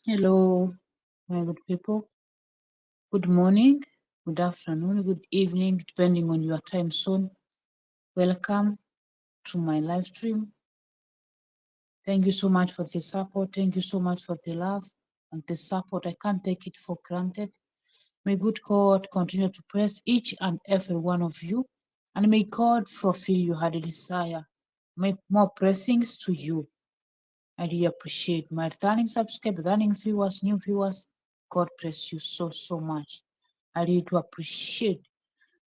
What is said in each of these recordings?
Hello, my good people. Good morning, good afternoon, good evening, depending on your time zone. Welcome to my live stream. Thank you so much for the support. Thank you so much for the love and the support. I can't take it for granted. May good God continue to bless each and every one of you, and may God fulfill your heart desire. May more blessings to you. I really appreciate my returning subscribers, returning viewers, new viewers. God bless you so much. I really do appreciate.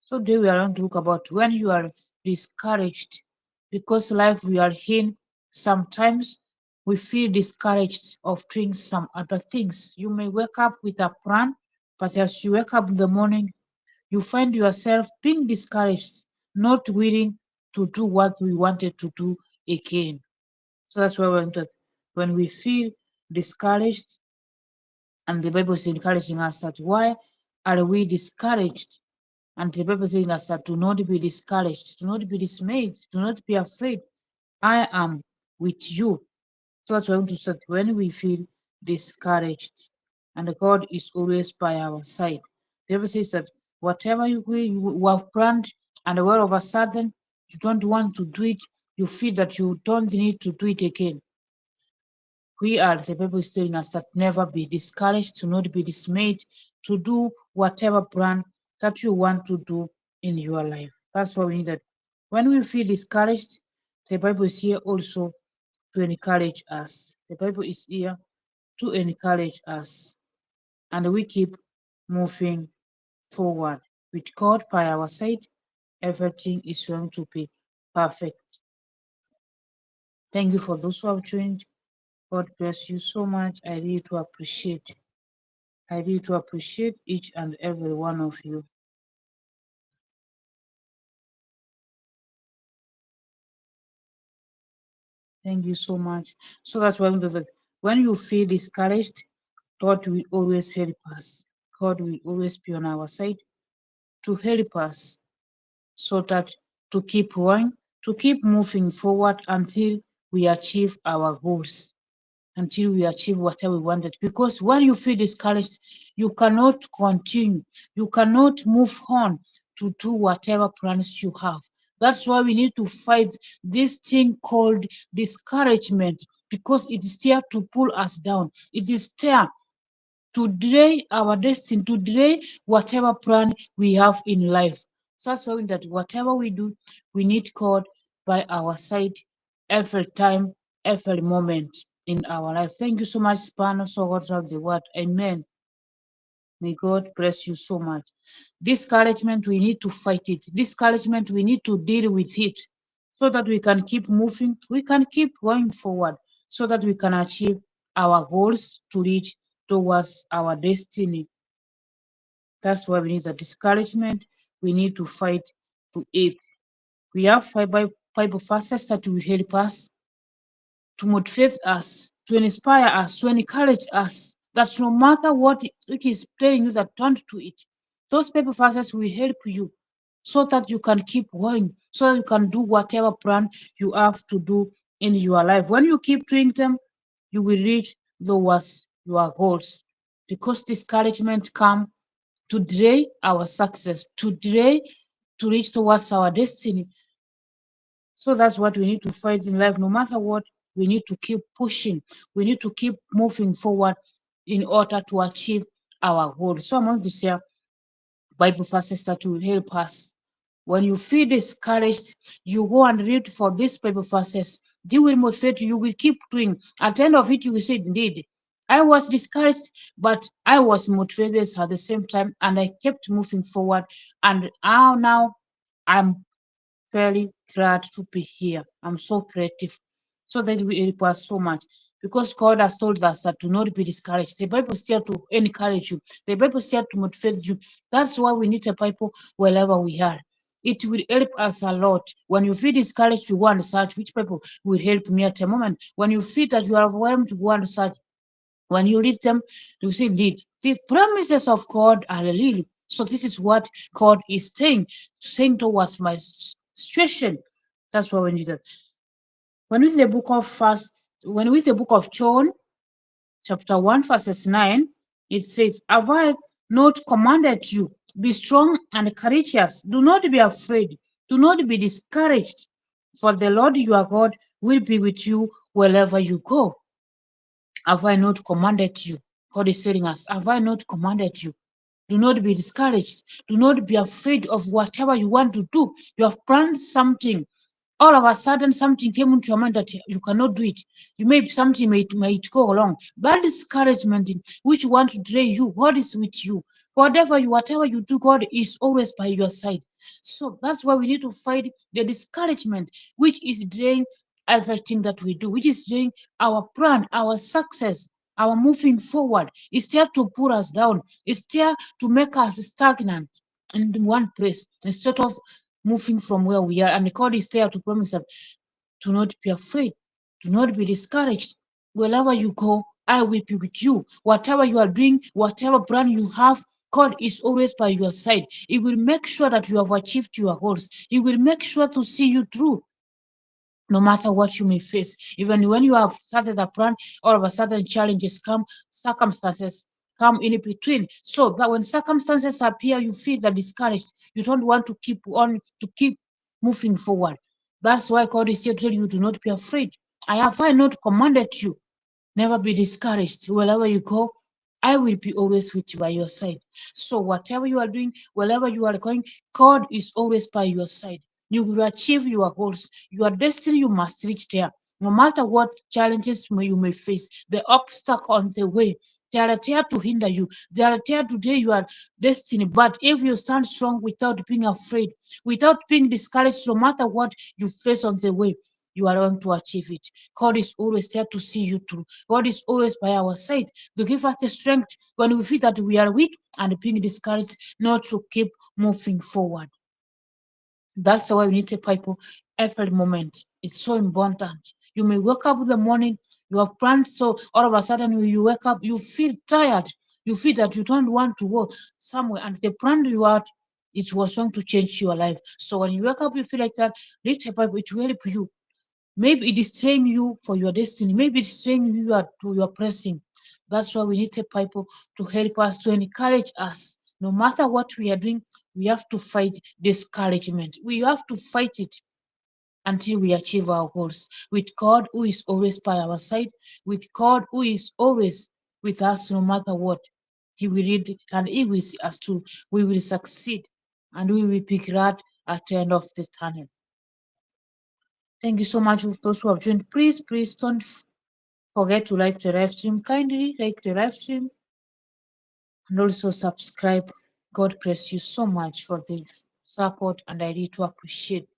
So today we are going to talk about when you are discouraged, because life we are in, sometimes we feel discouraged of doing some other things. You may wake up with a plan, but as you wake up in the morning, you find yourself being discouraged, not willing to do what we wanted to do again. So that's why when we feel discouraged, and the Bible is encouraging us that why are we discouraged? And the Bible is saying us that do not be discouraged, do not be dismayed, do not be afraid. I am with you. So that's why I want to start when we feel discouraged, and God is always by our side. The Bible says that whatever you have planned, and all of a sudden you don't want to do it, you feel that you don't need to do it again. We are the Bible is telling us that never be discouraged, to not be dismayed, to do whatever plan that you want to do in your life. That's why we need that. When we feel discouraged, the Bible is here also to encourage us. The Bible is here to encourage us. And we keep moving forward. With God by our side, everything is going to be perfect. Thank you for those who have joined. God bless you so much. I really do appreciate. I really do appreciate each and every one of you. Thank you so much. So that's why when you feel discouraged, God will always help us. God will always be on our side to help us, so that to keep going, to keep moving forward until we achieve our goals, until we achieve whatever we wanted. Because when you feel discouraged, you cannot continue, you cannot move on to do whatever plans you have. That's why we need to fight this thing called discouragement, because it is there to pull us down. It is there to delay our destiny, to delay whatever plan we have in life. So that's why that whatever we do, we need God by our side every time, every moment in our life. Thank you so much, Spano. So God of the word. Amen. May God bless you so much. Discouragement, we need to fight it. Discouragement, we need to deal with it, so that we can keep moving, we can keep going forward, so that we can achieve our goals to reach towards our destiny. That's why we need the discouragement. We need to fight to it. We have five Bible verses that will help us, to motivate us, to inspire us, to encourage us, that no matter what it is telling you, that don't do it. Those Bible verses will help you, so that you can keep going, so that you can do whatever plan you have to do in your life. When you keep doing them, you will reach towards your goals. Because discouragement come to delay our success, to delay to reach towards our destiny. So that's what we need to fight in life. No matter what, we need to keep pushing. We need to keep moving forward in order to achieve our goals. So I'm going to share Bible verses that will help us. When you feel discouraged, you go and read for these Bible verses. They will motivate you. You will keep doing. At the end of it, you will say, indeed, I was discouraged, but I was motivated at the same time, and I kept moving forward. And now I'm very glad to be here. I'm so creative. So that will help us so much. Because God has told us that do not be discouraged. The Bible is there to encourage you. The Bible is there to motivate you. That's why we need a Bible wherever we are. It will help us a lot. When you feel discouraged, you go and search which Bible will help me at a moment. When you feel that you are overwhelmed, you go and search. When you read them, you see, indeed, the promises of God are real. So this is what God is saying towards my situation. That's why we need that. When we read the book of John, chapter 1, verses 9, it says, Have I not commanded you? Be strong and courageous. Do not be afraid. Do not be discouraged. For the Lord your God will be with you wherever you go. Have I not commanded you? God is telling us, Have I not commanded you? Do not be discouraged. Do not be afraid of whatever you want to do. You have planned something. All of a sudden, something came into your mind that you cannot do it. You may something might go along. That discouragement which you want to delay you, God is with you. Whatever you do, God is always by your side. So that's why we need to fight the discouragement which is delaying everything that we do, which is delaying our plan, our success, our moving forward. It's there to pull us down. It's there to make us stagnant in one place instead of moving from where we are. And God is there to promise us, do not be afraid, do not be discouraged. Wherever you go, I will be with you. Whatever you are doing, whatever plan you have, God is always by your side. He will make sure that you have achieved your goals. He will make sure to see you through no matter what you may face. Even when you have started a plan, all of a sudden challenges come, circumstances come in between. So, but when circumstances appear, you feel that discouraged. You don't want to keep moving forward. That's why God is here to tell you, do not be afraid. I not commanded you. Never be discouraged. Wherever you go, I will be always with you by your side. So whatever you are doing, wherever you are going, God is always by your side. You will achieve your goals. Your destiny, you must reach there. No matter what challenges you may face, the obstacle on the way, they are there to hinder you. They are there to delay your destiny. But if you stand strong without being afraid, without being discouraged, no matter what you face on the way, you are going to achieve it. God is always there to see you through. God is always by our side to give us the strength when we feel that we are weak and being discouraged, not to keep moving forward. That's why we need to people every moment. It's so important. You may wake up in the morning, you have planned, so all of a sudden when you wake up, you feel tired. You feel that you don't want to go somewhere, and the plan you had, it was going to change your life. So when you wake up, you feel like that, read the Bible, it will help you. Maybe it is training you for your destiny. Maybe it's training you to your pressing. That's why we need the people to help us, to encourage us. No matter what we are doing, we have to fight discouragement. We have to fight it until we achieve our goals. With God who is always by our side, with God who is always with us no matter what. He will lead and He will see us through. We will succeed and we will be glad at the end of the tunnel. Thank you so much for those who have joined. Please don't forget to like the live stream. Kindly like the live stream and also subscribe. God bless you so much for the support, and I really to appreciate.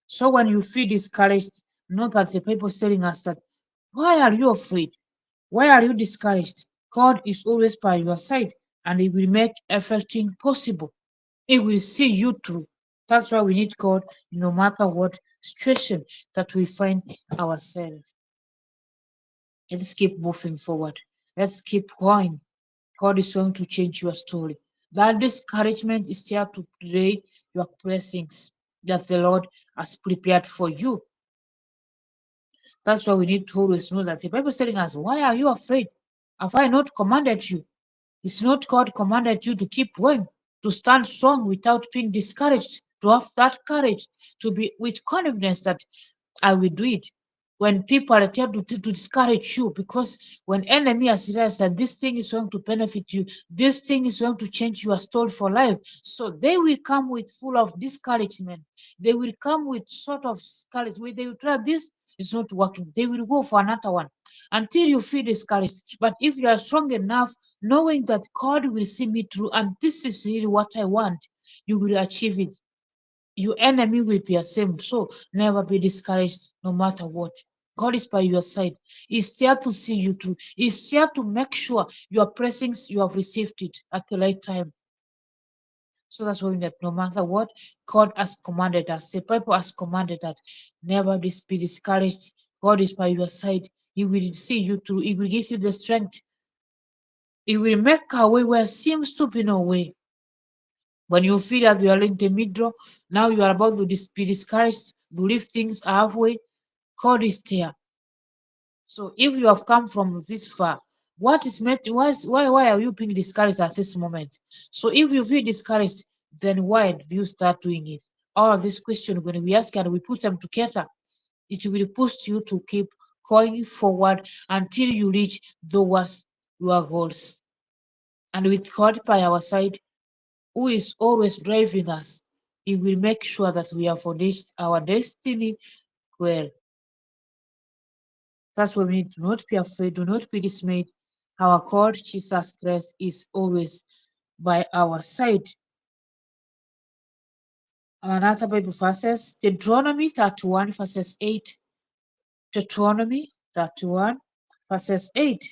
So when you feel discouraged, know that the Bible is telling us that why are you afraid? Why are you discouraged? God is always by your side and He will make everything possible. He will see you through. That's why we need God no matter what situation that we find ourselves. Let's keep moving forward. Let's keep going. God is going to change your story. That discouragement is there to delay your blessings that the Lord has prepared for you. That's why we need to always know that the Bible is telling us, why are you afraid? Have I not commanded you? It's not God commanded you to keep going, to stand strong without being discouraged, to have that courage, to be with confidence that I will do it. When people are attempting to discourage you, because when enemy has realized that this thing is going to benefit you, this thing is going to change your story for life, so they will come with full of discouragement. They will come with sort of discouragement. They will try this, it's not working. They will go for another one until you feel discouraged. But if you are strong enough, knowing that God will see me through, and this is really what I want, you will achieve it. Your enemy will be ashamed. So never be discouraged no matter what. God is by your side. He's there to see you through. He's there to make sure your blessings, you have received it at the right time. So that's why that no matter what, God has commanded us. The Bible has commanded that never be discouraged. God is by your side. He will see you through. He will give you the strength. He will make a way where seems to be no way. When you feel that you are in the middle, now you are about to be discouraged, to leave things halfway, God is there. So if you have come from this far, What is meant? Why are you being discouraged at this moment? So if you feel discouraged, then why do you start doing it? All this question, when we ask and we put them together, it will push you to keep going forward until you reach those your goals. And with God by our side, who is always driving us, He will make sure that we have reached our destiny well. That's why we need to not be afraid, do not be dismayed. Our God, Jesus Christ, is always by our side. Another Bible verses, Deuteronomy 31, verses 8. Deuteronomy 31, verses 8.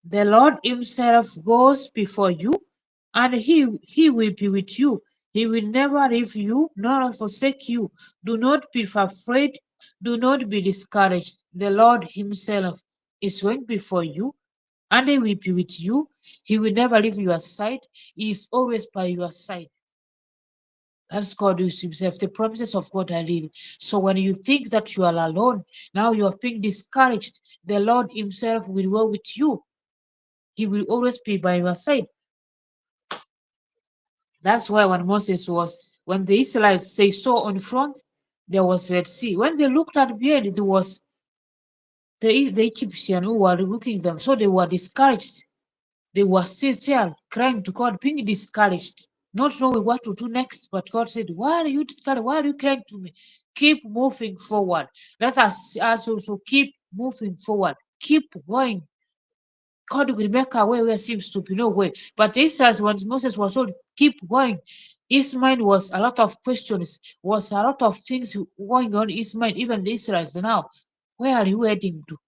The Lord Himself goes before you, and He will be with you. He will never leave you nor forsake you. Do not be afraid. Do not be discouraged. The Lord Himself is going before you, and He will be with you. He will never leave your side. He is always by your side. That's God is Himself. The promises of God are real. So when you think that you are alone, now you are being discouraged, the Lord Himself will go with you. He will always be by your side. That's why when the Israelites they saw on front, there was Red Sea. When they looked at behind, there was the Egyptian who were looking them. So they were discouraged. They were still there, crying to God, being discouraged, not knowing what to do next. But God said, why are you discouraged? Why are you crying to me? Keep moving forward. Let us also keep moving forward. Keep going. God will make a way where seems to be no way. But this as when Moses was told, keep going. His mind was a lot of questions, was a lot of things going on in his mind, even the Israelites now. Where are you heading to?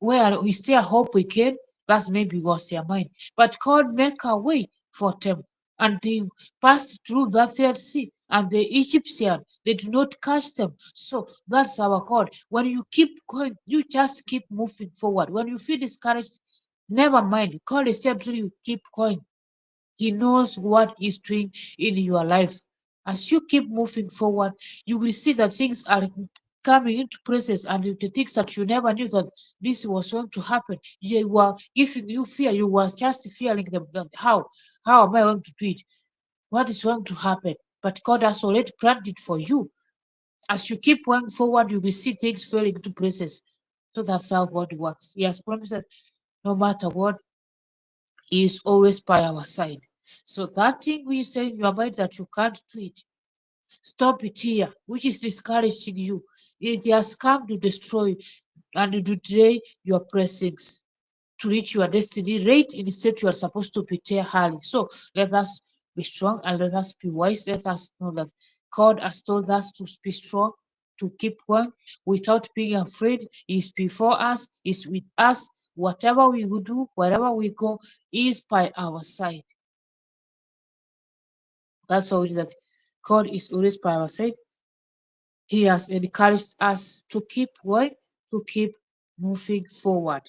Where is there hope we can? That maybe was their mind. But God make a way for them. And they passed through that Red Sea. And the Egyptian, they do not catch them. So that's our God. When you keep going, you just keep moving forward. When you feel discouraged, never mind. God is telling you keep going. He knows what He's doing in your life. As you keep moving forward, you will see that things are coming into places and the things that you never knew that this was going to happen. You were giving you fear. You were just fearing them. That how am I going to do it? What is going to happen? But God has already planned it for you. As you keep going forward, you will see things falling into places. So that's how God works. He has promised that no matter what, He is always by our side. So that thing which is saying in your mind that you can't do it, stop it here, which is discouraging you. It has come to destroy and to delay your blessings to reach your destiny right instead you are supposed to be there early. So let us be strong and let us be wise. Let us know that God has told us to be strong, to keep going without being afraid. He is before us, He is with us. Whatever we will do, wherever we go, He is by our side. That's how it is that God is always by our side. He has encouraged us to keep going, to keep moving forward.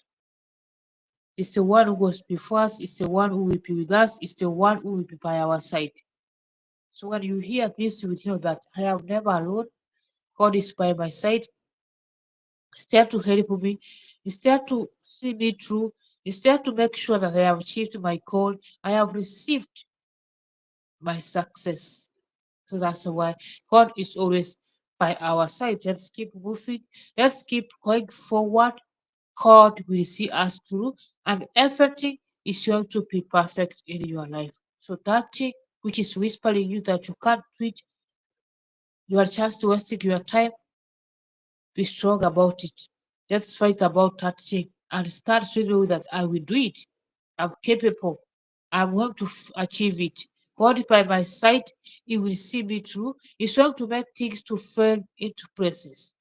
It's the one who goes before us, it's the one who will be with us, it's the one who will be by our side. So when you hear this, you will know that I am never alone. God is by my side. He's there to help me. He's there to see me through. He's there to make sure that I have achieved my goal. I have received my success. So that's why God is always by our side. Let's keep moving. Let's keep going forward. God will see us through, and everything is going to be perfect in your life. So that thing which is whispering you that you can't do it, you are just wasting your time. Be strong about it. Let's fight about that thing and start to know that I will do it. I'm capable. I'm going to achieve it. God by my side, He will see me through. He's going to make things to fall into places.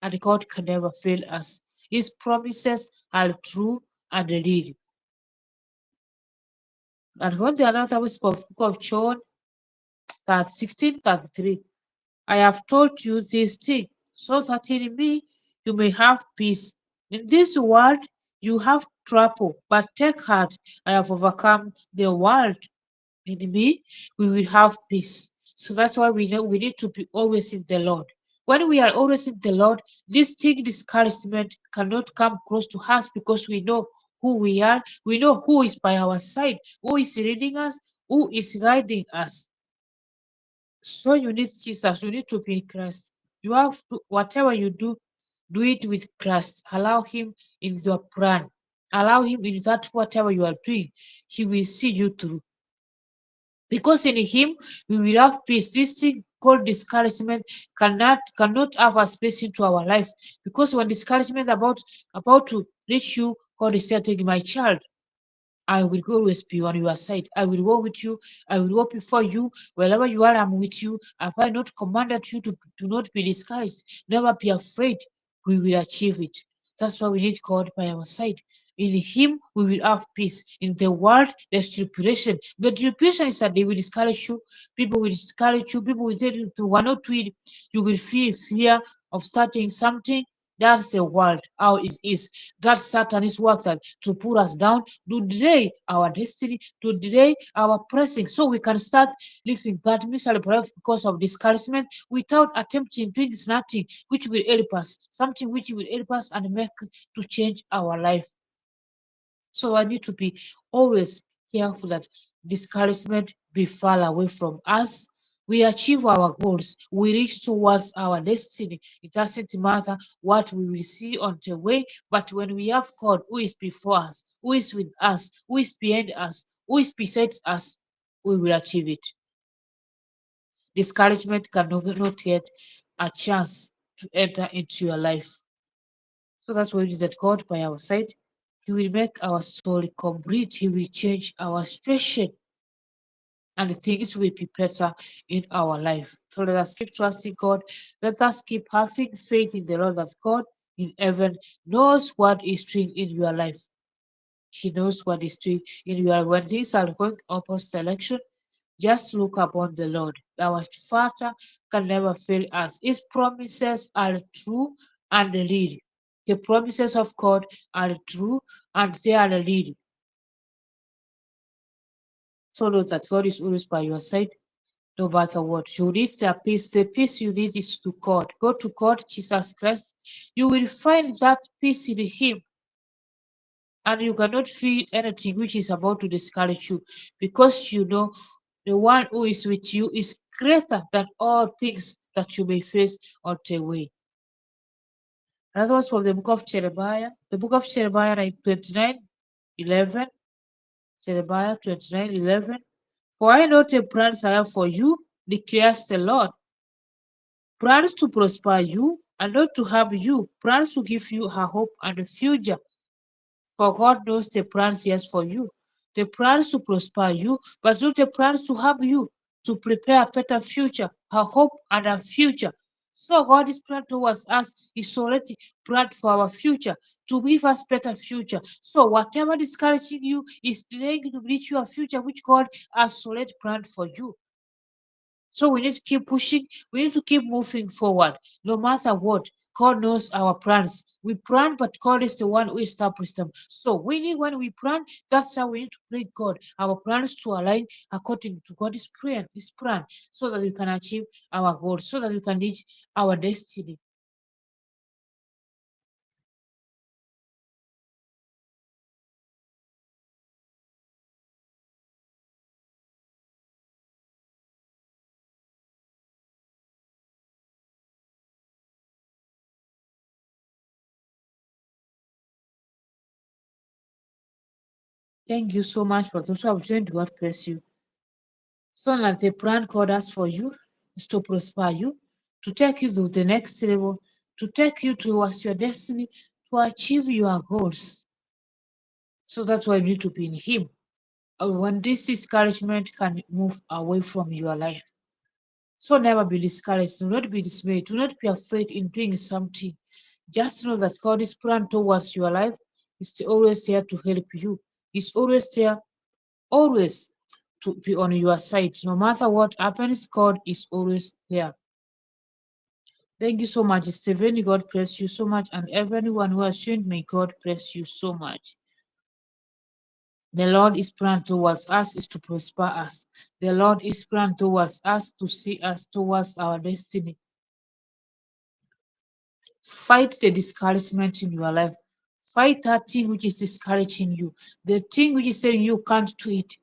And God can never fail us. His promises are true and real. And when the another whisper of book of John 16:33, I have told you this thing, so that in me you may have peace. In this world you have trouble, but take heart, I have overcome the world. In me, we will have peace. So that's why we know we need to be always in the Lord. When we are always in the Lord, this thing discouragement cannot come close to us because we know who we are. We know who is by our side, who is leading us, who is guiding us. So you need Jesus. You need to be in Christ. You have to, whatever you do it with Christ. Allow Him in your plan. Allow Him in that whatever you are doing. He will see you through. Because in Him we will have peace. This thing called discouragement cannot have a space into our life. Because when discouragement about to reach you, God is saying, my child, I will always be on your side. I will walk with you. I will walk before you. Wherever you are, I'm with you. Have I not commanded you to do not be discouraged? Never be afraid. We will achieve it. That's why we need God by our side. In Him, we will have peace. In the world, there's tribulation. But tribulation is that they will discourage you. People will discourage you. People will tell you to one or two. You will feel fear of starting something. That's the world, how it is. That Satan is work that to put us down, to delay our destiny, to delay our pressing, so we can start living bad miserable life because of discouragement, without attempting doing nothing which will help us, something which will help us and make to change our life. So I need to be always careful that discouragement be far away from us. We achieve our goals. We reach towards our destiny. It doesn't matter what we will see on the way, but when we have God who is before us, who is with us, who is behind us, who is beside us, we will achieve it. Discouragement cannot get a chance to enter into your life. So that's why we need that God by our side. He will make our story complete. He will change our situation, and things will be better in our life. So let us keep trusting God. Let us keep having faith in the Lord, that God in heaven knows what is doing in your life. He knows what is doing in your life. When things are going opposite direction, just look upon the Lord. Our Father can never fail us. His promises are true and lead. The promises of God are true and they are lead. So know that God is always by your side, no matter what. You need the peace. The peace you need is to God. Go to God, Jesus Christ. You will find that peace in Him. And you cannot feel anything which is about to discourage you, because you know the one who is with you is greater than all things that you may face on the way. That was from the book of Jeremiah. The book of Jeremiah 29:11. Jeremiah 29:11. For I know the plans I have for you, declares the Lord. Plans to prosper you and not to harm you. Plans to give you a hope and a future. For God knows the plans He has for you. The plans to prosper you, but not the plans to harm you, to prepare a better future, a hope and a future. So God is planned towards us. He's already planned for our future, to give us better future. So whatever discouraging you is delaying to reach your future, which God has already planned for you. So we need to keep pushing. We need to keep moving forward, no matter what. God knows our plans. We plan, but God is the one who established them. So we need, when we plan, that's how we need to pray God. Our plans to align according to God's plan, so that we can achieve our goals, so that we can reach our destiny. Thank you so much for those who have joined. God bless you. So that the plan God has for you is to prosper you, to take you to the next level, to take you towards your destiny, to achieve your goals. So that's why you need to be in Him. When this discouragement can move away from your life. So never be discouraged. Do not be dismayed. Do not be afraid in doing something. Just know that God's plan towards your life is always there to help you. He's always there, always to be on your side. No matter what happens, God is always there. Thank you so much, Stephen. God bless you so much. And everyone who has tuned, may God bless you so much. The Lord is plan towards us is to prosper us. The Lord is plan towards us to see us towards our destiny. Fight the discouragement in your life. Fight that thing which is discouraging you, the thing which is saying you can't do it,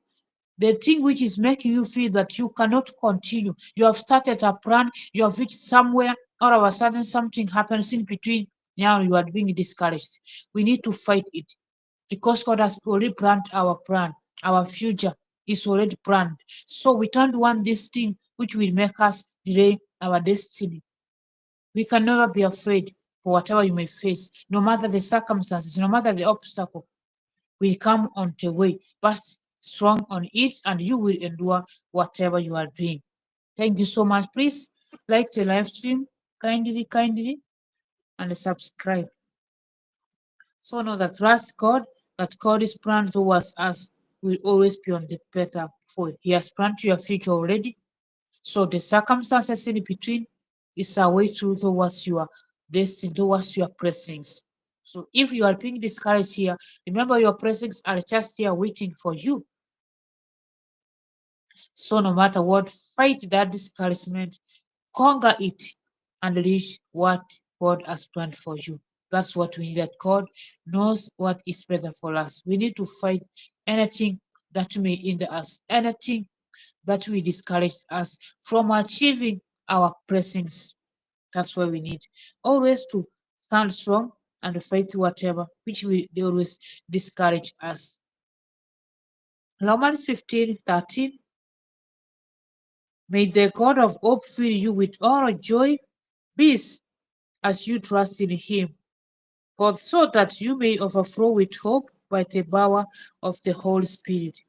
the thing which is making you feel that you cannot continue. You have started a plan, you have reached somewhere, all of a sudden something happens in between. Now you are being discouraged. We need to fight it because God has already planned our plan. Our future is already planned. So we don't want this thing which will make us delay our destiny. We can never be afraid for whatever you may face, no matter the circumstances, no matter the obstacle will come on the way, but strong on it and you will endure whatever you are doing. Thank you so much. Please like the live stream kindly and subscribe. So know that trust God, that God is planned towards us will always be on the better for He has planned your future already. So the circumstances in between is a way through towards your destiny, towards your blessings. So if you are being discouraged here, remember your blessings are just here waiting for you. So no matter what, fight that discouragement, conquer it, and reach what God has planned for you. That's what we need. That God knows what is better for us. We need to fight anything that may hinder us, anything that will discourage us from achieving our blessings. That's why we need always to stand strong and fight whatever which will always discourage us. Romans 15:13. May the God of hope fill you with all joy, peace, as you trust in him, for so that you may overflow with hope by the power of the Holy Spirit.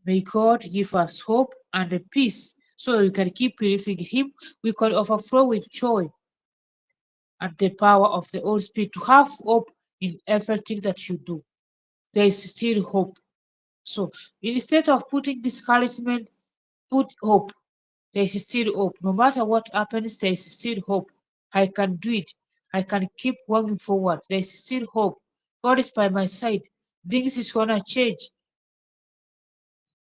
May God give us hope and peace so we can keep believing him. We can overflow with joy and the power of the Holy Spirit to have hope in everything that you do. There is still hope. So instead of putting discouragement, put hope. There is still hope. No matter what happens, there is still hope. I can do it. I can keep walking forward. There is still hope. God is by my side. Things is gonna change.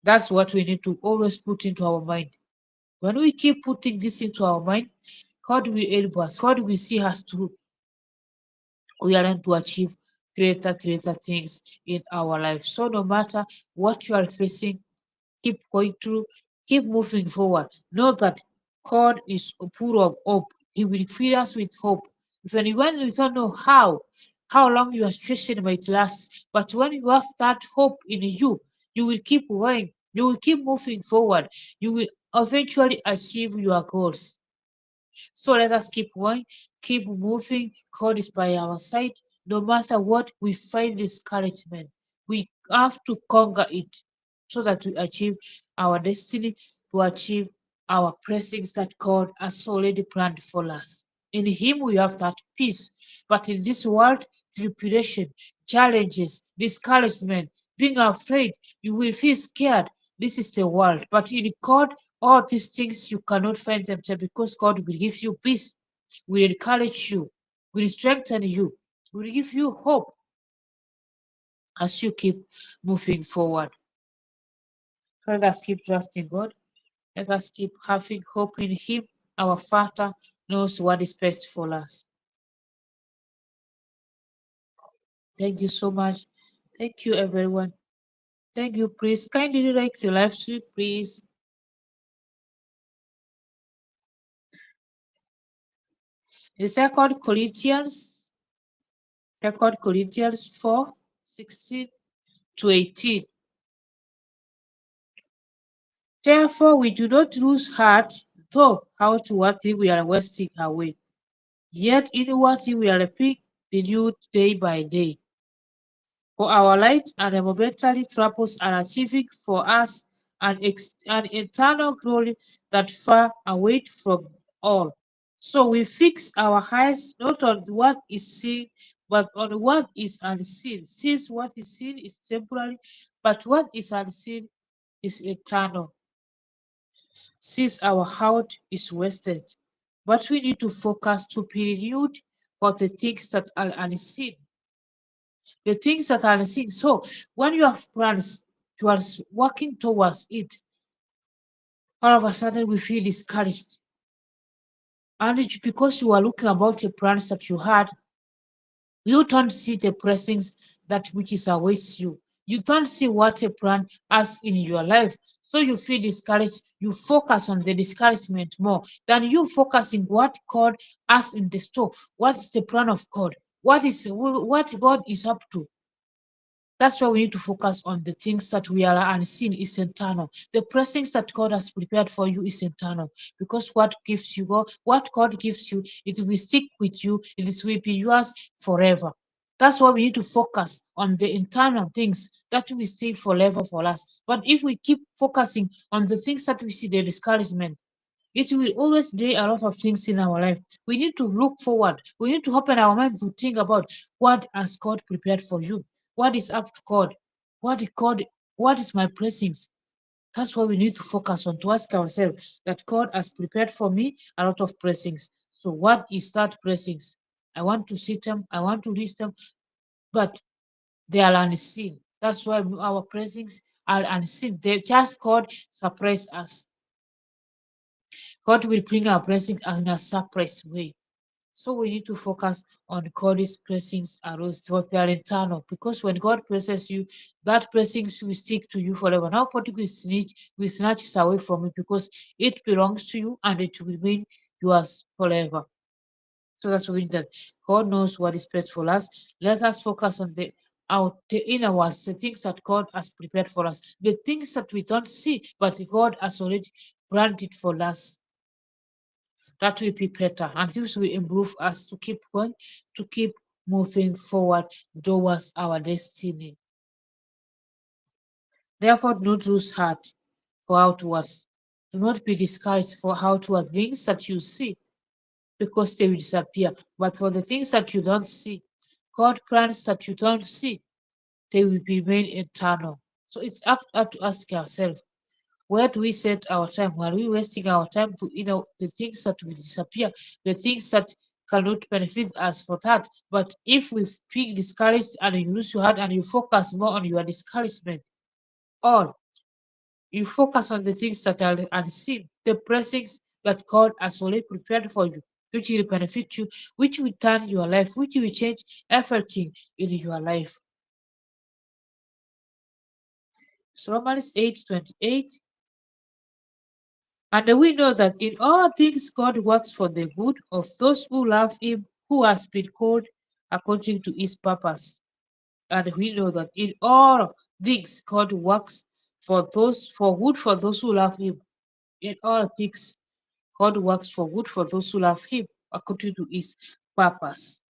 That's what we need to always put into our mind. When we keep putting this into our mind, God will help us. God will see us through. We are going to achieve greater things in our life. So no matter what you are facing, keep going through, keep moving forward. Know that God is full of hope. He will fill us with hope. Even when you don't know how long your situation might last, but when you have that hope in you, you will keep going. You will keep moving forward. You will eventually achieve your goals. So let us keep going, keep moving. God is by our side. No matter what we find discouragement, we have to conquer it so that we achieve our destiny, to achieve our blessings that God has already planned for us. In Him we have that peace. But in this world, tribulation, challenges, discouragement, being afraid, you will feel scared. This is the world. But in God, all these things you cannot find them there because God will give you peace, will encourage you, will strengthen you, will give you hope as you keep moving forward. Let us keep trusting God. Let us keep having hope in Him. Our Father knows what is best for us. Thank you so much. Thank you, everyone. Thank you. Please kindly like the live stream, please. The Second Corinthians 4:16-18. Therefore, we do not lose heart, though outwardly we are wasting away. Yet inwardly we are being renewed day by day. For our light and momentary troubles are achieving for us an eternal glory that far away from all. So we fix our eyes not on what is seen, but on what is unseen. Since what is seen is temporary, but what is unseen is eternal. Since our heart is wasted, but we need to focus to be renewed for the things that are unseen. The things that are unseen. So when you have plans towards working towards it, all of a sudden we feel discouraged. And it's because you are looking about the plans that you had, You don't see the blessings that which is awaits you. You don't see what a plan has in your life. So you feel discouraged. You focus on the discouragement more than you focusing what God has in the store. What's the plan of God? What God is up to? That's why we need to focus on the things that we are unseen is internal. The blessings that God has prepared for you is internal. Because what God gives you, it will stick with you, will be yours forever. That's why we need to focus on the internal things that will stay forever for us. But if we keep focusing on the things that we see the discouragement, it will always delay a lot of things in our life. We need to look forward. We need to open our minds to think about what has God prepared for you. What is up to God? What is God? What is my blessings? That's what we need to focus on to ask ourselves that God has prepared for me a lot of blessings. So what is that blessings? I want to see them. I want to reach them, but they are unseen. That's why our blessings are unseen. They just God surprise us. God will bring our blessings in a surprise way. So we need to focus on God's blessings arose what they are internal. Because when God blesses you, that blessings will stick to you forever. Nobody will snatch it away from you because it belongs to you and it will remain yours forever. So that's what we need that God knows what is best for us. Let us focus on the inner ones, the things that God has prepared for us, the things that we don't see, but God has already planned it for us. That will be better, and this will improve us to keep going, to keep moving forward towards our destiny. Therefore, do not lose heart for outwards. Do not be discouraged for outward things that you see, because they will disappear. But for the things that you don't see, God plans that you don't see, they will remain eternal. So it's up to ask ourselves, where do we set our time? Are we wasting our time to the things that will disappear, the things that cannot benefit us for that? But if we feel discouraged and you lose your heart and you focus more on your discouragement, or you focus on the things that are unseen, the blessings that God has already prepared for you, which will benefit you, which will turn your life, which will change everything in your life. So Romans 8:28. And we know that in all things God works for the good of those who love Him, who has been called according to His purpose. And we know that in all things God works for good for those who love Him. In all things God works for good for those who love Him according to His purpose.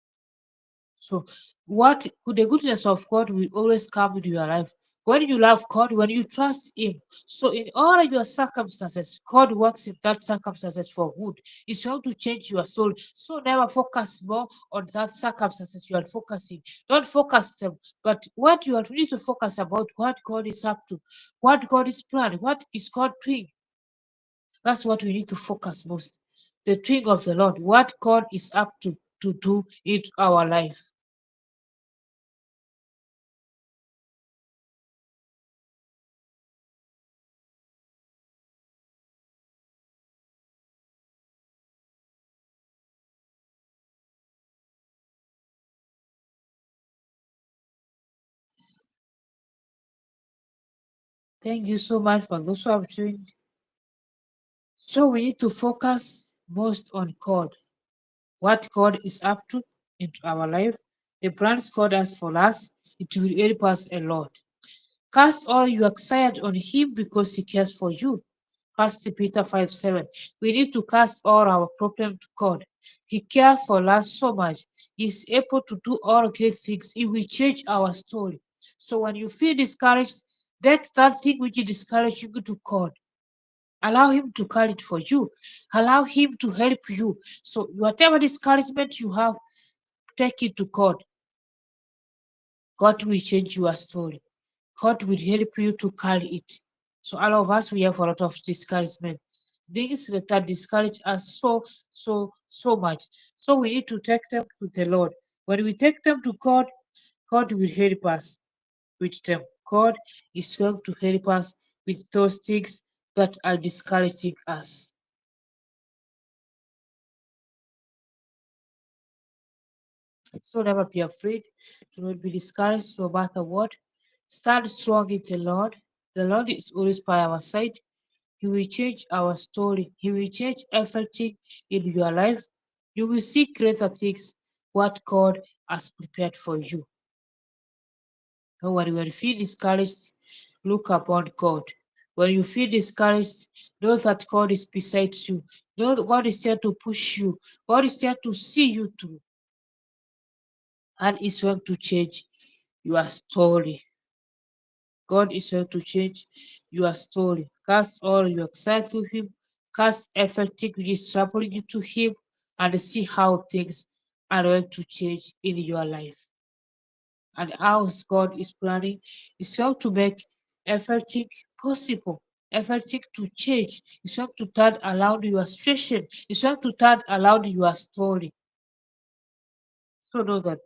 So, the goodness of God will always come into your life when you love God, when you trust Him. So, in all of your circumstances, God works in that circumstances for good. It's going to change your soul. So, never focus more on that circumstances you are focusing. Don't focus them, but what you need to focus about what God is up to, what God is planning, what is God doing. That's what we need to focus most. The thing of the Lord, what God is up to do in our life. Thank you so much for those who have joined. So we need to focus most on God, what God is up to into our life, the plans God has for us. It will help us a lot. Cast all your anxiety on Him because He cares for you. First Peter 5:7. We need to cast all our problem to God. He cares for us so much. He's able to do all great things. He will change our story. So when you feel discouraged, let that thing which is discouraged you go to God. Allow Him to carry it for you. Allow Him to help you. So whatever discouragement you have, take it to God. God will change your story. God will help you to carry it. So all of us, we have a lot of discouragement. Things that discourage us so much. So we need to take them to the Lord. When we take them to God, God will help us with them. God is going to help us with those things that are discouraging us. So never be afraid. Do not be discouraged no matter what. Stand strong in the Lord. The Lord is always by our side. He will change our story. He will change everything in your life. You will see greater things, what God has prepared for you. Don't worry, when you feel discouraged, look upon God. When you feel discouraged, know that God is beside you. Know that God is there to push you. God is there to see you through. And is going to change your story. God is going to change your story. Cast all your anxiety to Him, cast everything which is troubling you to Him, and see how things are going to change in your life. And how God is planning is going to make everything possible, everything to change. It's going to turn around your situation, it's going to turn around your story. So know that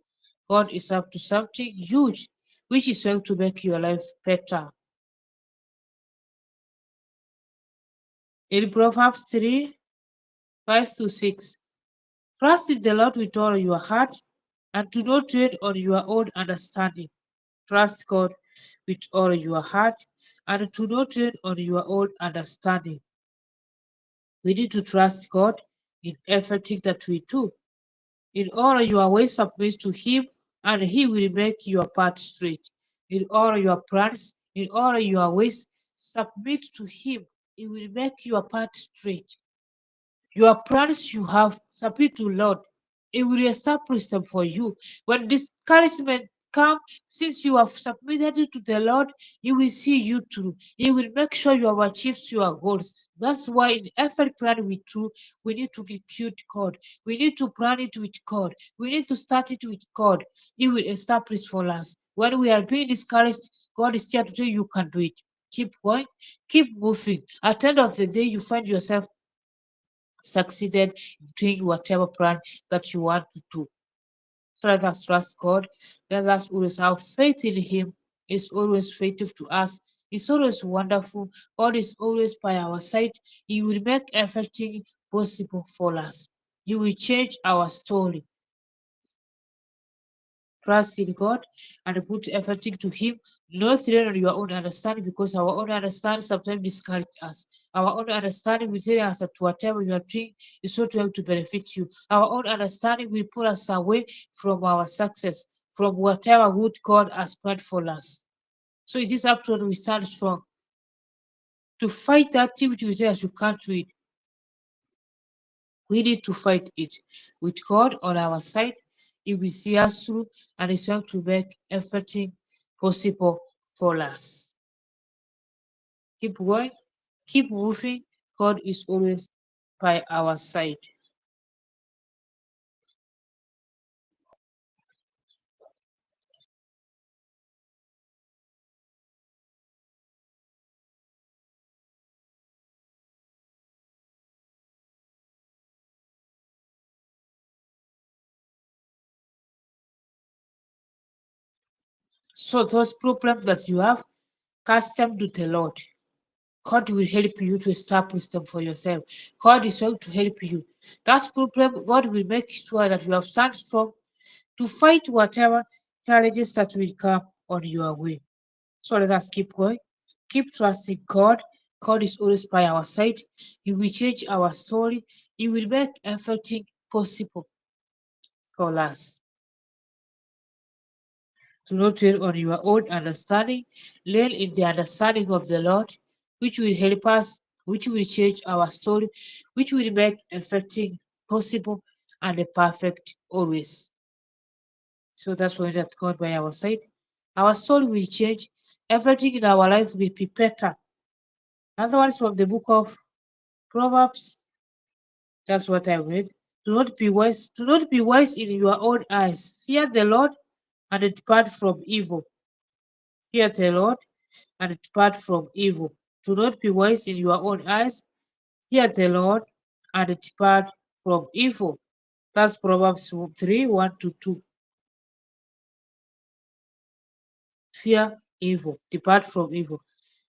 God is up to something huge, which is going to make your life better. In Proverbs 3 5 to 6, trust in the Lord with all your heart and do not lean on your own understanding. Trust God with all your heart and do not lean on your own understanding. We need to trust God in everything that we do. In all your ways, submit to Him, and He will make your path straight. In all your plans, in all your ways, submit to Him. He will make your path straight. Your plans you have, submit to Lord. He will establish them for you. When discouragement come, since you have submitted it to the Lord, He will see you through. He will make sure you have achieved your goals. That's why in every plan we do, we need to include God. We need to plan it with God. We need to start it with God. He will establish for us. When we are being discouraged, God is here to tell you can do it. Keep going, keep moving. At the end of the day, you find yourself succeeded in doing whatever plan that you want to do. So let us trust God. Let us always have faith in Him. He's always faithful to us. He's always wonderful. God is always by our side. He will make everything possible for us. He will change our story. Trust in God and put everything to Him. Not rely on your own understanding because our own understanding sometimes discourages us. Our own understanding will tell us that whatever you are doing is not going to benefit you. Our own understanding will pull us away from our success, from whatever good God has planned for us. So it is up to us we stand strong to fight that activity with us you can't do it. We need to fight it with God on our side. He will see us through and is going to make everything possible for us. Keep going, keep moving. God is always by our side. So those problems that you have, cast them to the Lord. God will help you to establish them for yourself. God is going to help you. That problem, God will make sure that you have stand strong to fight whatever challenges that will come on your way. So let us keep going. Keep trusting God. God is always by our side. He will change our story. He will make everything possible for us. Do not lean on your own understanding. Lean in the understanding of the Lord, which will help us, which will change our story, which will make everything possible and perfect always. So that's why that God by our side. Our story will change. Everything in our life will be better. Another one is from the book of Proverbs. That's what I read. Do not be wise. Do not be wise in your own eyes. Fear the Lord and depart from evil. Fear the Lord and depart from evil. Do not be wise in your own eyes. Fear the Lord and depart from evil. That's Proverbs 3 1 to 2. Fear evil. Depart from evil.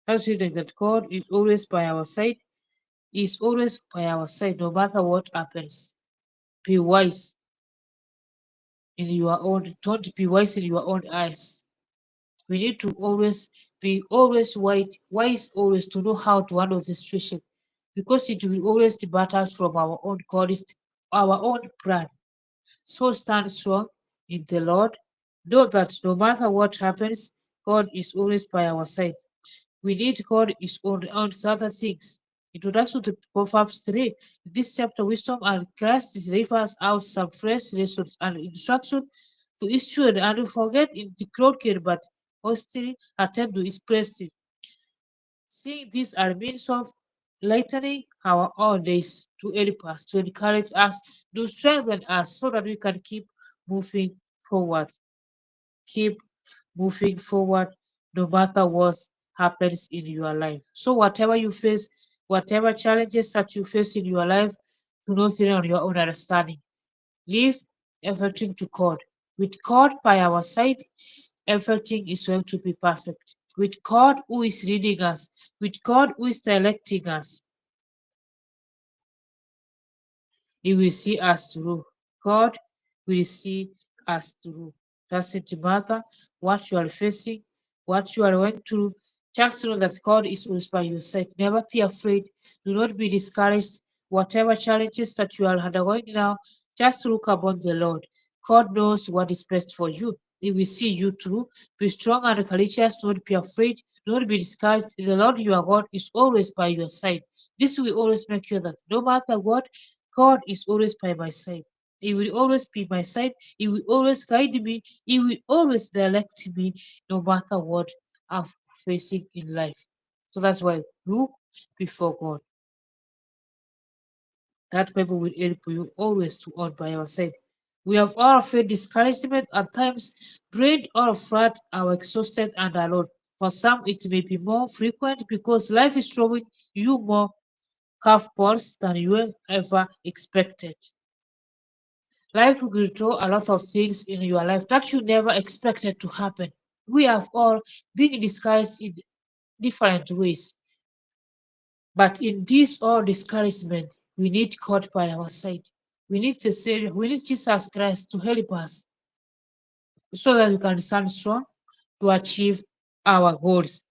That's reading that God is always by our side. He is always by our side no matter what happens. Be wise. in your own, don't be wise in your own eyes. We need to always be always wise always to know how to handle the situation because it will always depart us from our own courage, our own plan. So stand strong in the Lord. Know that no matter what happens, God is always by our side. We need God is on other things. Introduction to Proverbs 3. This chapter, wisdom and Christ delivers out some fresh lessons and instruction to his children, and we forget in the crooked but hostily attend to his prestige. Seeing these are means of lightening our own days to help us, to encourage us, to strengthen us so that we can keep moving forward. Keep moving forward no matter what happens in your life. So whatever you face, whatever challenges that you face in your life, do not rely on your own understanding. Leave everything to God. With God by our side, everything is going to be perfect. With God who is leading us, with God who is directing us, He will see us through. God will see us through. Doesn't matter what you are facing, what you are going through. Just know that God is always by your side. Never be afraid. Do not be discouraged. Whatever challenges that you are undergoing now, just look upon the Lord. God knows what is best for you. He will see you through. Be strong and courageous. Do not be afraid. Do not be discouraged. The Lord your God is always by your side. This will always make sure that no matter what, God is always by my side. He will always be my side. He will always guide me. He will always direct me no matter what I'm facing in life. So that's why look before God. That people will help you always to on by your side. We have all felt discouragement at times, drained or flat, are exhausted and alone. For some, it may be more frequent because life is throwing you more curveballs than you ever expected. Life will throw a lot of things in your life that you never expected to happen. We have all been discouraged in different ways, but in this all discouragement, we need God by our side. We need the Savior, we need Jesus Christ to help us so that we can stand strong to achieve our goals.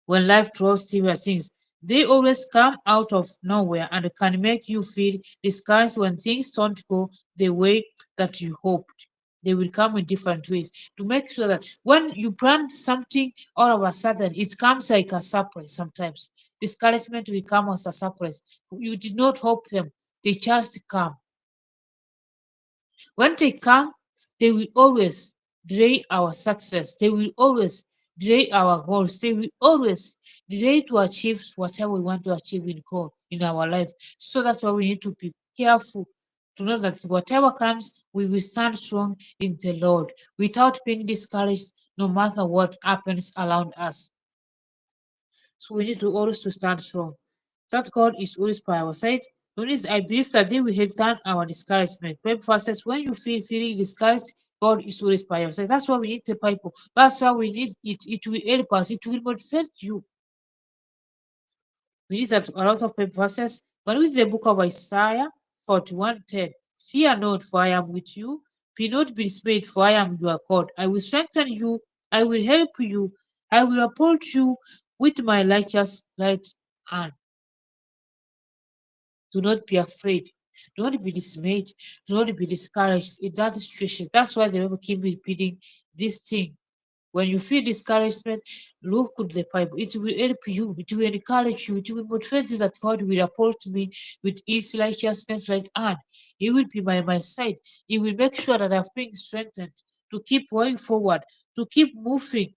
When life throws similar things, they always come out of nowhere and can make you feel discouraged when things don't go the way that you hoped. They will come in different ways to make sure that when you plan something, all of a sudden it comes like a surprise sometimes. Discouragement will come as a surprise. You did not hope them, they just come. When they come, they will always delay our success. They will always delay our goals. They will always delay to achieve whatever we want to achieve in God in our life. So that's why we need to be careful to know that whatever comes, we will stand strong in the Lord without being discouraged no matter what happens around us. So we need to always to stand strong. That God is always by our side. I believe that they will return our discouragement. Bible verses, when you feel feeling discouraged, God is always by your side. That's why we need the Bible. That's why we need it. It will help us. It will motivate you. We need that a lot of Bible verses. But with the book of Isaiah 41:10, fear not, for I am with you. Be not dismayed, for I am your God. I will strengthen you. I will help you. I will uphold you with my righteous right hand. Do not be afraid. Do not be dismayed. Do not be discouraged in that situation. That's why the Bible keep repeating this thing. When you feel discouragement, look at the Bible. It will help you. It will encourage you. It will motivate you that God will uphold me with His righteousness right hand. He will be by my side. He will make sure that I've been strengthened to keep going forward, to keep moving.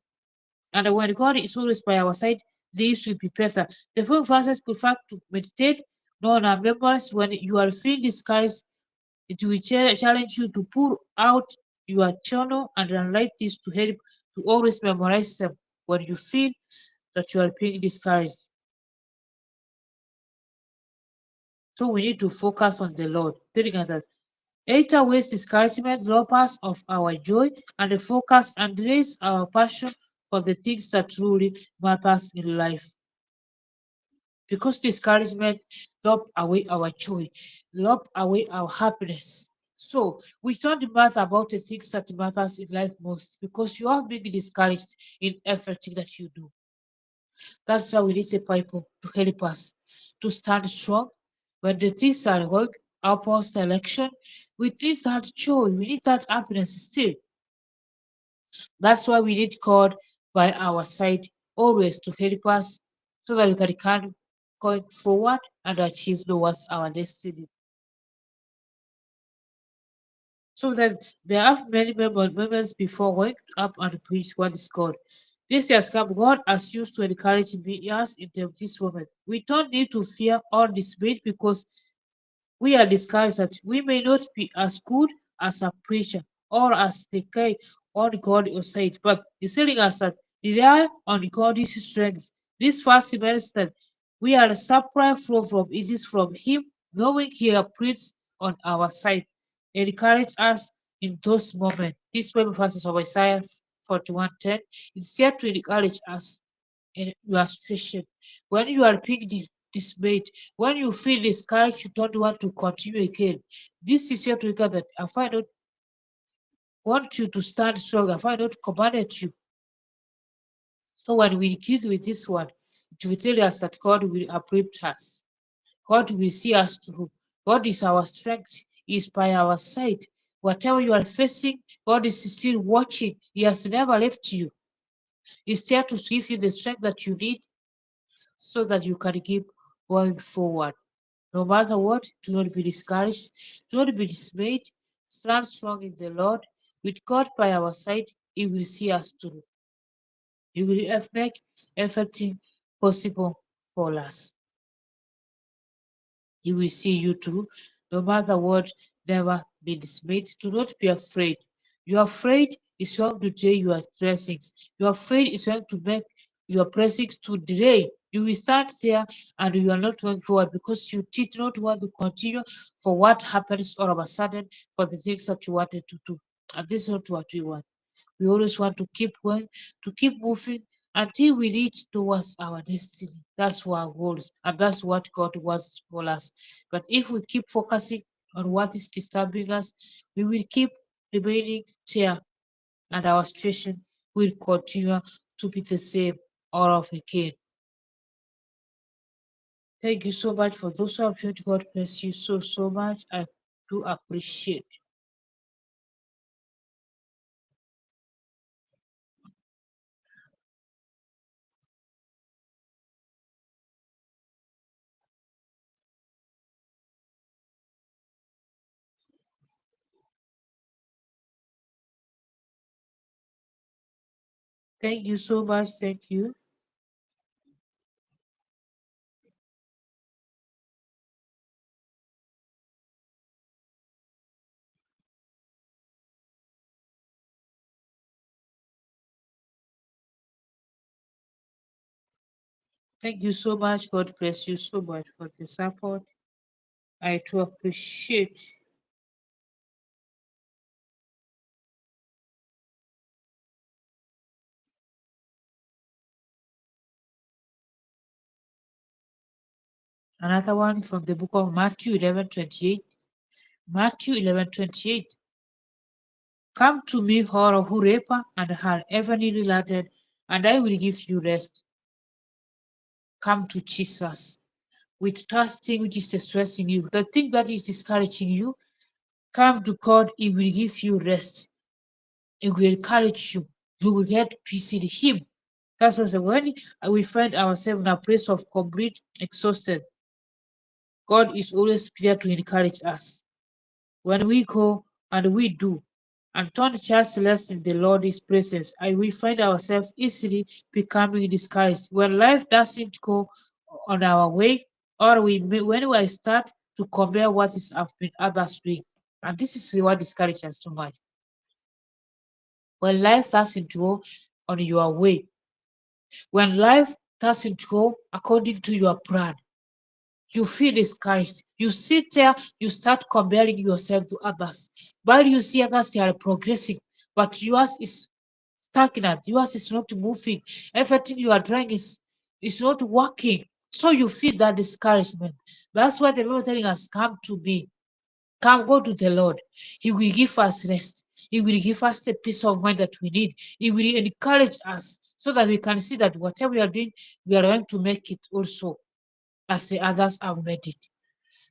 And when God is always by our side, this will be better. The four verses prefer to meditate on our members when you are feeling discouraged. It will challenge you to pull out your journal and write this to help to always memorize them when you feel that you are being discouraged. So we need to focus on the Lord. Telling us that later ways discouragement robs us of our joy and the focus and delays our passion for the things that truly matters in life. Because discouragement lob away our joy, lob away our happiness. So we don't matter about the things that matters in life most because you are being discouraged in everything that you do. That's why we need the people to help us to stand strong when the things are wrong. Our post election, we need that joy, we need that happiness still. That's why we need God by our side always to help us so that we can carry going forward and achieve towards our destiny. So then there are many moments before going up and preach what is God. This has come. God has used to encourage me us in this moment. We don't need to fear or dismay because we are discouraged that we may not be as good as a preacher or as the guy on God's side, but He's telling us that rely on God's strength. This first semester, we are separate from it is from Him, knowing He operates on our side. Encourage us in those moments. This Bible verses of Isaiah 41:10 is here to encourage us in your situation. When you are being dismayed, when you feel discouraged, you don't want to continue again. This is your trigger that if I don't want you to stand strong, if I don't command you. So when we kiss with this one, it will tell us that God will uplift us. God will see us through. God is our strength, He is by our side. Whatever you are facing, God is still watching. He has never left you. He's there to give you the strength that you need so that you can keep going forward. No matter what, do not be discouraged, do not be dismayed. Stand strong in the Lord. With God by our side, He will see us through. He will make everything possible for us. He will see you through. No matter what, never be dismayed. Do not be afraid. You are afraid is going to delay your blessings. You are afraid is going to make your blessings to delay. You will start there and you are not going forward because you did not want to continue for what happens all of a sudden for the things that you wanted to do. And this is not what we want. We always want to keep going, to keep moving until we reach towards our destiny. That's our goals, and that's what God wants for us. But if we keep focusing on what is disturbing us, we will keep remaining there, and our situation will continue to be the same all of again. Thank you so much for those of you. God bless you so much. I do appreciate. Thank you so much. Thank you. Thank you so much. God bless you so much for the support. I do appreciate. Another one from the book of Matthew 11:28. Matthew 11:28. Come to me, all who labor and are heavily laden, and I will give you rest. Come to Jesus. With thirsting which is distressing you, the thing that is discouraging you, come to God, He will give you rest. He will encourage you. You will get peace in Him. That's what when we find ourselves in a place of complete exhausted, God is always there to encourage us. When we go and we do, and don't just rest in the Lord's presence, and we find ourselves easily becoming discouraged. When life doesn't go on our way, or when we start to compare what is have been others doing. And this is what discourages us so much. When life doesn't go on your way, when life doesn't go according to your plan, you feel discouraged. You sit there, you start comparing yourself to others. While you see others, they are progressing, but yours is stagnant. Yours is not moving. Everything you are trying is not working. So you feel that discouragement. That's why the Bible telling us, come to me. Come, go to the Lord. He will give us rest. He will give us the peace of mind that we need. He will encourage us so that we can see that whatever we are doing, we are going to make it also as the others have made it.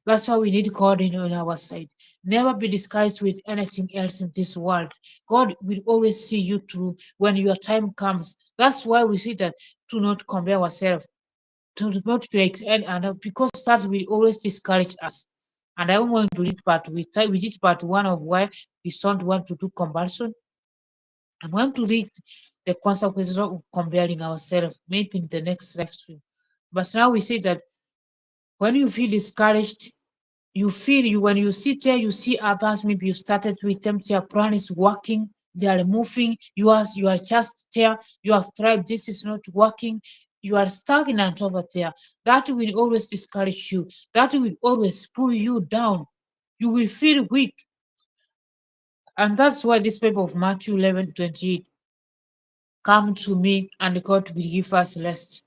That's why we need God on our side. Never be discouraged with anything else in this world. God will always see you through when your time comes. That's why we see that to not compare ourselves, to not be like any other, because that will always discourage us. And I want to read part. We did part one of why we don't want to do comparison. I'm going to read the consequences of comparing ourselves, maybe in the next live stream. But now we say that when you feel discouraged, you feel you when you sit there, you see others, maybe you started with them, their plan is working, they are moving, you are just there, you have tried, this is not working, you are stagnant over there. That will always discourage you, that will always pull you down. You will feel weak. And that's why this paper of Matthew 11:28, come to me and God will give us rest.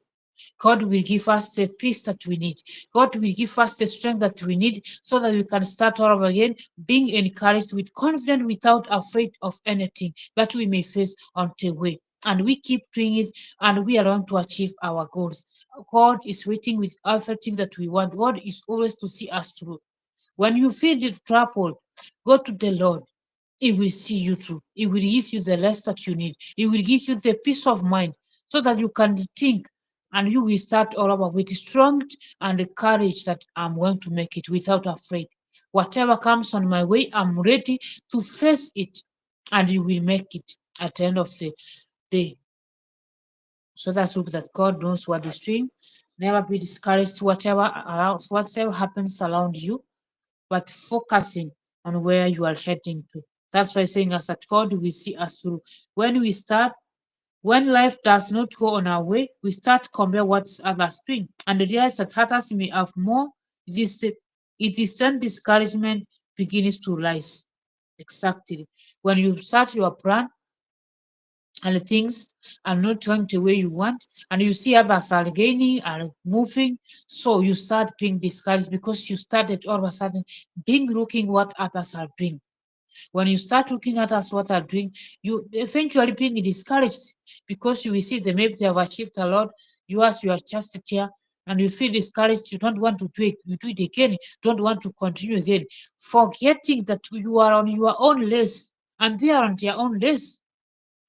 God will give us the peace that we need. God will give us the strength that we need so that we can start all over again, being encouraged with confidence without afraid of anything that we may face on the way. And we keep doing it and we are going to achieve our goals. God is waiting with everything that we want. God is always to see us through. When you feel the trouble, go to the Lord. He will see you through. He will give you the rest that you need. He will give you the peace of mind so that you can think and you will start all over with strength and the courage that I'm going to make it without afraid. Whatever comes on my way, I'm ready to face it and you will make it at the end of the day. So that's hope that God knows what is doing. Never be discouraged whatever happens around you, but focusing on where you are heading to. That's why saying us that God will see us through. When we start, when life does not go on our way, we start compare what others doing and realize that others may have more. It is then discouragement begins to rise. Exactly. When you start your plan and things are not going the way you want, and you see others are gaining, are moving, so you start being discouraged because you started all of a sudden being looking what others are doing. When you start looking at us what are doing, you eventually being discouraged because you will see them, maybe they have achieved a lot, you are just here and you feel discouraged, you don't want to do it, you do it again, you don't want to continue again, forgetting that you are on your own race and they are on their own race.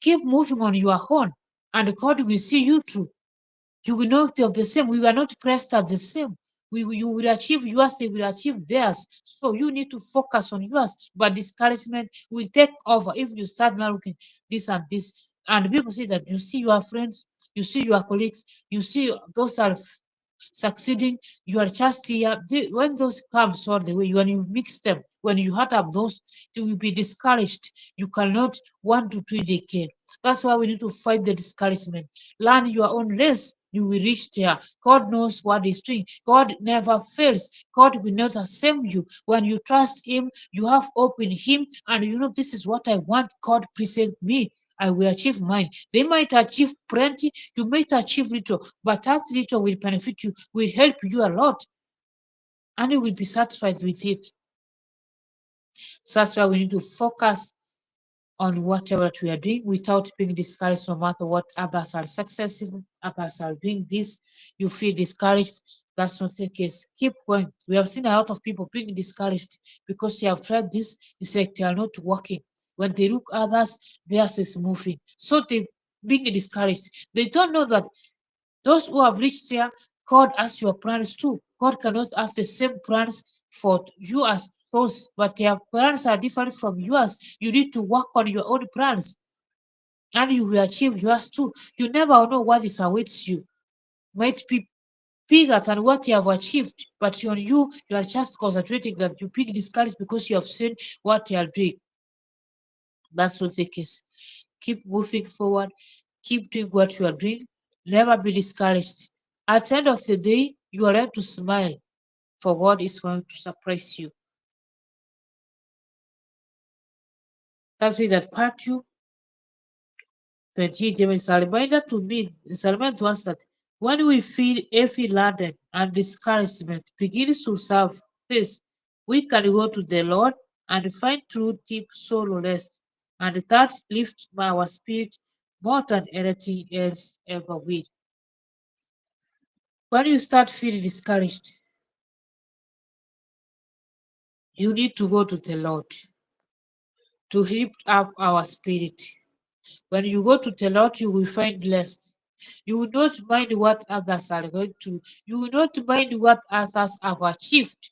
Keep moving on your own, and God will see you through. You will not be the same. We are not pressed at the same. You will achieve yours, they will achieve theirs. So you need to focus on yours. But discouragement will take over if you start now looking this and this. And people see that you see your friends, you see your colleagues, you see those are succeeding, you are just here. When those come all the way, when you mix them, when you add up those, you will be discouraged. You cannot want to do it again. That's why we need to fight the discouragement. Learn your own race. You will reach there. God knows what He's doing. God never fails. God will not ashame you. When you trust Him, you have hope in Him, and you know this is what I want. God present me. I will achieve mine. They might achieve plenty, you might achieve little, but that little will benefit you, will help you a lot, and you will be satisfied with it. So that's why we need to focus on whatever we are doing without being discouraged no matter what others are successful, others are doing this, you feel discouraged. That's not the case. Keep going. We have seen a lot of people being discouraged because they have tried this, it's like they are not working. When they look others, theirs is moving. So they being discouraged. They don't know that those who have reached there, God has your plans too. God cannot have the same plans for you as those, but their plans are different from yours. You need to work on your own plans and you will achieve yours too. You never know what is awaits you. Might be bigger than what you have achieved, but on you, you are just concentrating that you pick discouraged because you have seen what you are doing. That's not the case. Keep moving forward, keep doing what you are doing, never be discouraged. At the end of the day, you are going to smile, for God is going to surprise you. That's it that part you, the GTM is a reminder to me, it's a reminder to us that when we feel heavy laden and discouragement begins to surface, We can go to the Lord and find true deep soul rest, and that lifts our spirit more than anything else ever will. When you start feeling discouraged, you need to go to the Lord to lift up our spirit. When you go to the Lord, you will find rest. You will not mind what others are going to. You will not mind what others have achieved.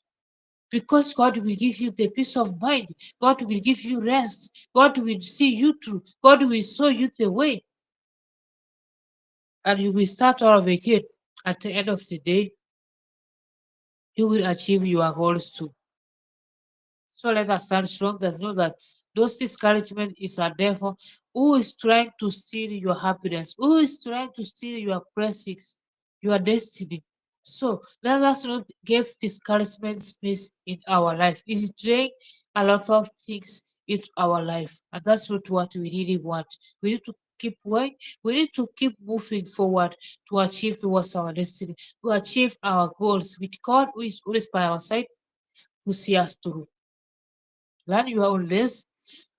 Because God will give you the peace of mind. God will give you rest. God will see you through. God will show you the way. And you will start all over again. At the end of the day, you will achieve your goals too. So let us stand strong and know that those discouragement is a devil who is trying to steal your happiness, who is trying to steal your blessings, your destiny. So let us not give discouragement space in our life. It's draining a lot of things into our life, and that's not what we really want. We need to keep going. We need to keep moving forward to achieve towards our destiny, to achieve our goals with God who is always by our side, who see us through. Learn your own less,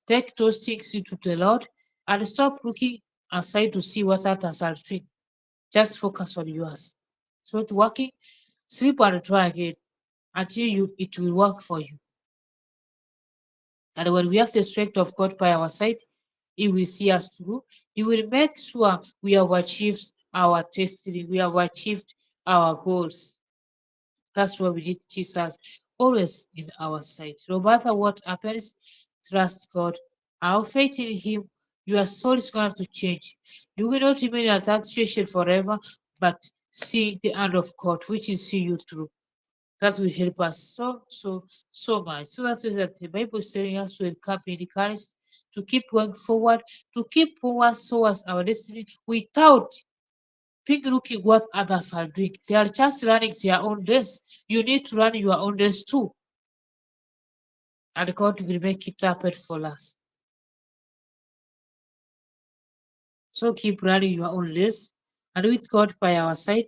take those things into the Lord, and stop looking aside to see what others are doing. Just focus on yours. It's not working, sleep and try again until it will work for you. And when we have the strength of God by our side, He will see us through. He will make sure we have achieved our destiny, we have achieved our goals. That's why we need Jesus always in our side. No matter what happens, trust God. Our faith in Him, your soul is going to change. You will not remain in that situation forever, but see the hand of God, which is see you through. That will help us so much. So that is that the Bible is telling us to encouraged to keep going forward, to keep forward towards our destiny without pick looking what others are doing. They are just running their own race. You need to run your own race too. And God will make it happen for us. So keep running your own race. And with God by our side,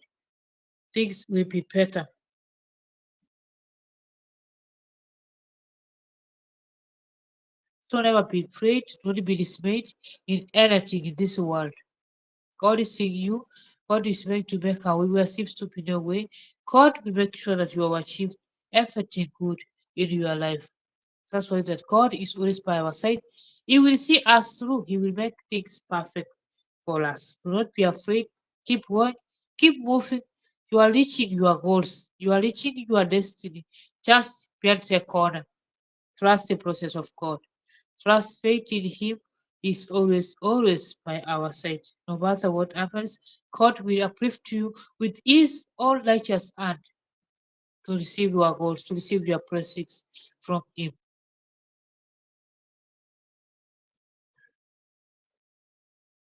things will be better. So never be afraid, don't be dismayed in anything in this world. God is seeing you. God is going to make a way where seems to be no way. God will make sure that you have achieved everything good in your life. That's why that God is always by our side. He will see us through. He will make things perfect for us. Do not be afraid. Keep going. Keep moving. You are reaching your goals. You are reaching your destiny. Just beyond the corner. Trust the process of God. Trust faith in Him is always by our side. No matter what happens, God will uplift you with His all righteous hand to receive your goals, to receive your blessings from Him.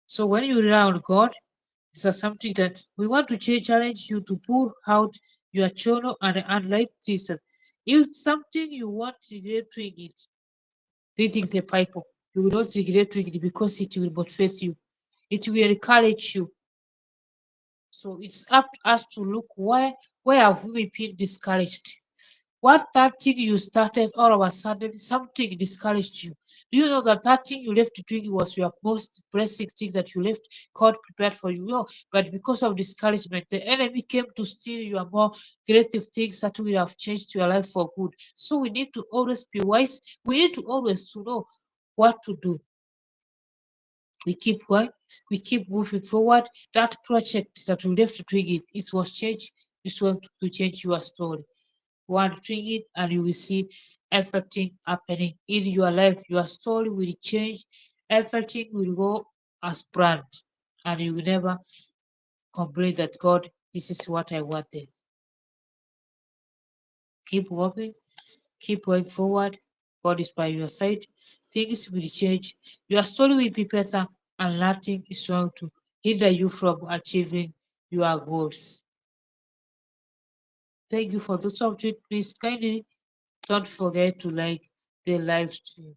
So when you rely on God, this is something that we want to challenge you to pour out your journal and unlike Jesus. If it's something you want to regret doing it, reading the Bible, you will not regret doing it because it will motivate you. It will encourage you. So it's up to us to look where have we been discouraged? What that thing you started all of a sudden something discouraged you? Do you know that that thing you left doing was your most blessing thing that you left God prepared for you? No, but because of discouragement, the enemy came to steal your more creative things that will have changed your life for good. So we need to always be wise. We need to always to know what to do. We keep going, we keep moving forward. That project that we left doing it was changed. It's going to change your story. One doing it, and you will see everything happening in your life. Your story will change. Everything will go as planned, and you will never complain that God, this is what I wanted. Keep working, keep going forward. God is by your side. Things will change. Your story will be better, and nothing is going to hinder you from achieving your goals. Thank you for the subject. Please kindly don't forget to like the live stream.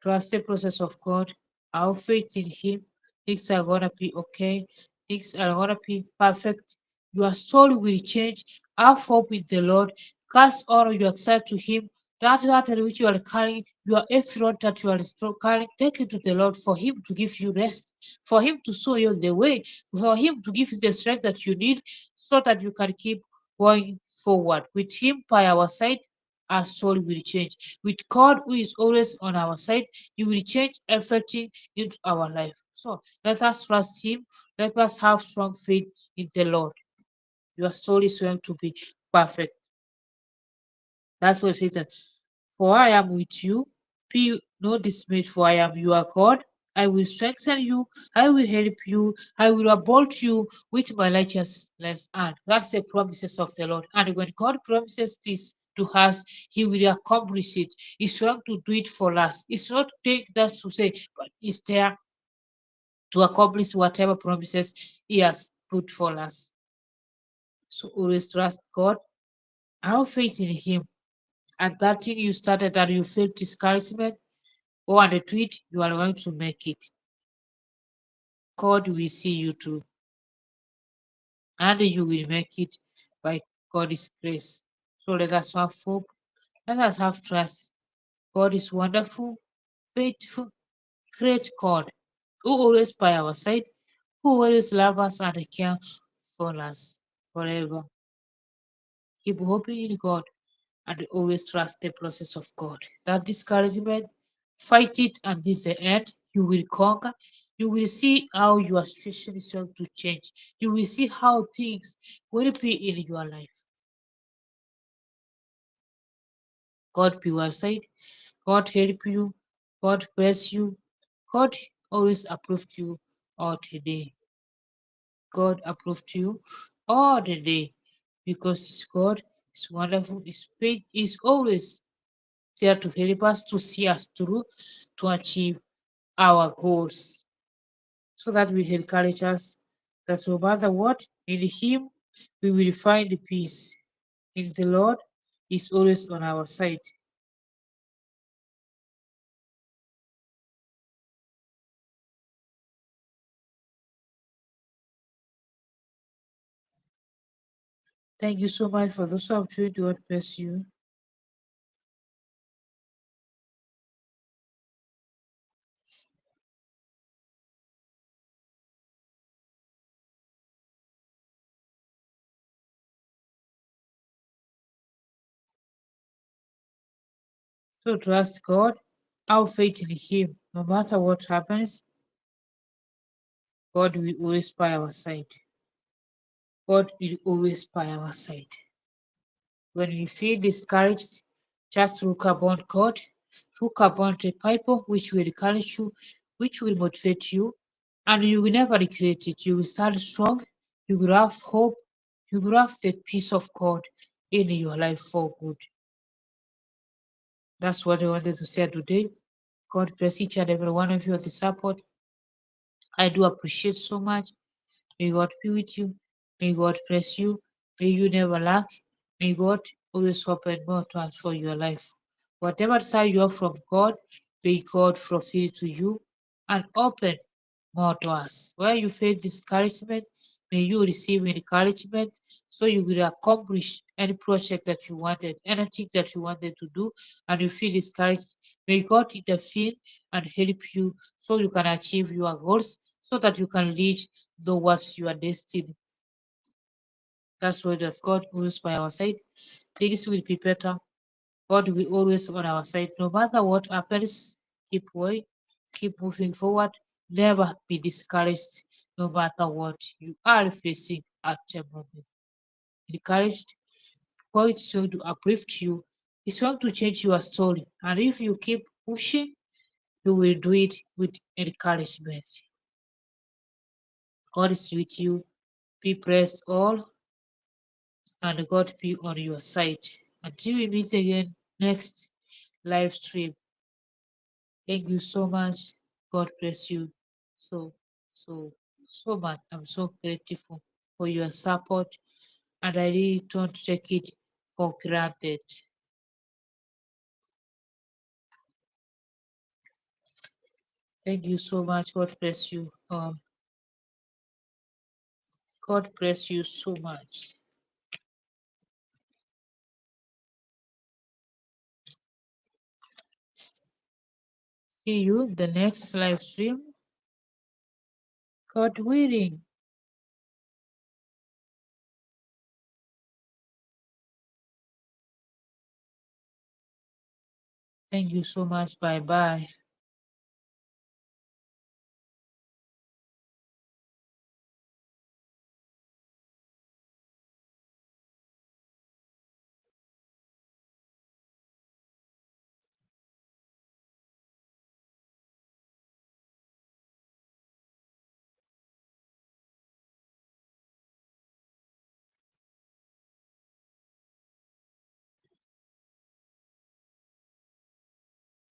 Trust the process of God. Have faith in Him. Things are gonna be okay. Things are gonna be perfect. Your story will change. Have hope in the Lord. Cast all your anxiety to Him. That matter which you are carrying, your effort that you are still carrying, take it to the Lord for Him to give you rest, for Him to show you the way, for Him to give you the strength that you need so that you can keep going forward. With Him by our side, our story will change. With God who is always on our side, He will change everything into our life. So let us trust Him. Let us have strong faith in the Lord. Your story is going to be perfect. That's what it says that, for I am with you, be not dismayed, for I am your God. I will strengthen you, I will help you, I will uphold you with my righteousness hand. That's the promises of the Lord. And when God promises this to us, He will accomplish it. He's going to do it for us. It's not take us to say, but it's there to accomplish whatever promises He has put for us. So always trust God, have faith in Him. And that thing you started and you felt discouragement, go and do it, you are going to make it. God will see you through, and you will make it by God's grace. So let us have hope, let us have trust. God is wonderful, faithful, great God, who always by our side, who always loves us and care for us forever. Keep hoping in God and always trust the process of God. That discouragement, fight it and this the end. You will conquer. You will see how your situation is going to change. You will see how things will be in your life. God be your side. God help you. God bless you. God always approved you all the day. God approved you all the day because His God is wonderful. His faith is always there to help us to see us through to achieve our goals. So that will encourage us that no matter what, in Him we will find peace. In the Lord is always on our side. Thank you so much for this opportunity. God bless you. So trust God, have faith in Him. No matter what happens, God will always by our side. God will always by our side. When we feel discouraged, just look upon God, look upon the people which will encourage you, which will motivate you, and you will never regret it. You will stand strong, you will have hope, you will have the peace of God in your life for good. That's what I wanted to say today. God bless each and every one of you for the support. I do appreciate so much. May God be with you. May God bless you. May you never lack. May God always open more doors for your life. Whatever side you are from God, may God fulfill to you and open more doors. Where you face discouragement, may you receive encouragement so you will accomplish any project that you wanted, anything that you wanted to do, and you feel discouraged. May God intervene and help you so you can achieve your goals, so that you can reach towards your destiny. That's why that God always by our side. Things will be better. God will always on our side. No matter what happens, keep going, keep moving forward. Never be discouraged, no matter what you are facing at the moment. Encouraged, God is going to uplift you. It's going to change your story. And if you keep pushing, you will do it with encouragement. God is with you. Be blessed all, and God be on your side. Until we meet again next live stream. Thank you so much. God bless you so, so, so much. I'm so grateful for your support, and I really don't take it for granted. Thank you so much. God bless you. God bless you so much. See you the next live stream. God willing. Thank you so much. Bye bye.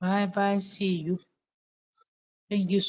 Bye bye. See you. Thank you so